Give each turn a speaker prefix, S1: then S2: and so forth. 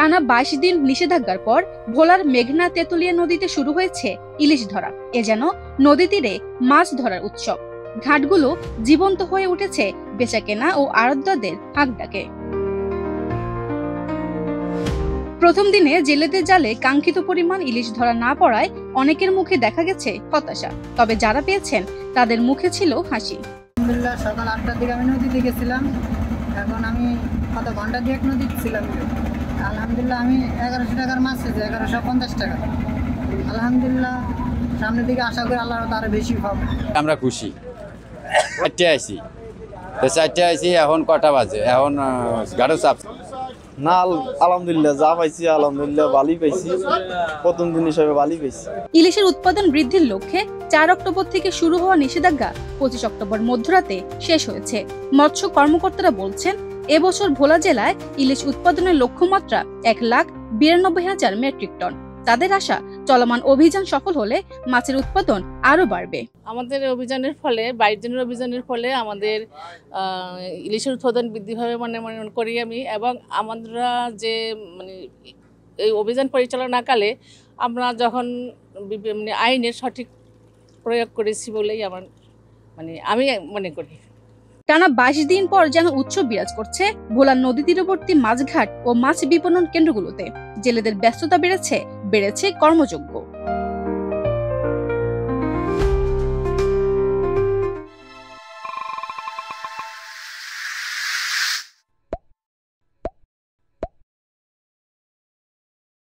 S1: টানা 22 দিন নিষেধাজ্ঞার পর ভোলার মেঘনা তেতুলিয়া নদীতে শুরু হয়েছে ইলিশ ধরা। এ যেন নদী তীরে মাছ ধরার উৎসব। ঘাটগুলো জীবন্ত হয়ে উঠেছে বেচাকেনা ও আড়তদারদের হাঁক ডাকে। প্রথম দিনে জেলেদের জালে কাঙ্ক্ষিত পরিমাণ ইলিশ ধরা না পড়ায় অনেকের মুখে দেখা গেছে হতাশা। তবে যারা পেয়েছেন তাদের মুখে ছিল হাসি।
S2: আলহামদুলিল্লাহ, সকাল 8টার দিকে আমি নদীতে গেছিলাম। এখন আমি কত ঘন্টা দিয়ে নদীতে ছিলাম। আলহামদুলিল্লাহ আমি 1100 টাকার মাছ পেয়েছি, 1150 টাকা। আলহামদুলিল্লাহ, সামনের দিকে আশা করি আল্লাহ তার বেশি পাবো।
S3: আমরা খুশি। 4টে আইছি, তো 4টে আইছি, এখন কটা বাজে? এখন গাড়ো চাপ
S4: না। আলহামদুলিল্লাহ যা পাইছি আলহামদুলিল্লাহ ভালোই পাইছি। প্রথম দিন হিসেবে ভালোই পাইছি।
S1: ইলিশের উৎপাদন বৃদ্ধির লক্ষ্যে 4 অক্টোবর থেকে শুরু হওয়া নিষেধাজ্ঞা 25 অক্টোবর মধ্যরাতে শেষ হয়েছে। মৎস্য কর্মকর্তারা বলছেন, এবছর ভোলা জেলায় ইলিশ উৎপাদনের লক্ষ্যমাত্রা 1,92,000 মেট্রিক টন। তাদের আশা, চলমান অভিযান সফল হলে মাছের উৎপাদন আরো বাড়বে।
S5: আমাদের অভিযানের ফলে 22 দিনের অভিযানের ফলে আমাদের ইলিশের উৎপাদন বৃদ্ধি হবে মনে করি আমি। এবং আমরা যে এই অভিযান পরিচালনাকালে আমরা যখন আইনের সঠিক প্রয়োগ করেছি বলেই আমি মনে করি।
S1: টানা 22 দিন পর যেন উৎসব বিরাজ করছে ভোলার নদী তীরবর্তী মাছঘাট ও মাছ বিপণন কেন্দ্রগুলোতে। জেলেদের ব্যস্ততা বেড়েছে কর্মযোগ্য।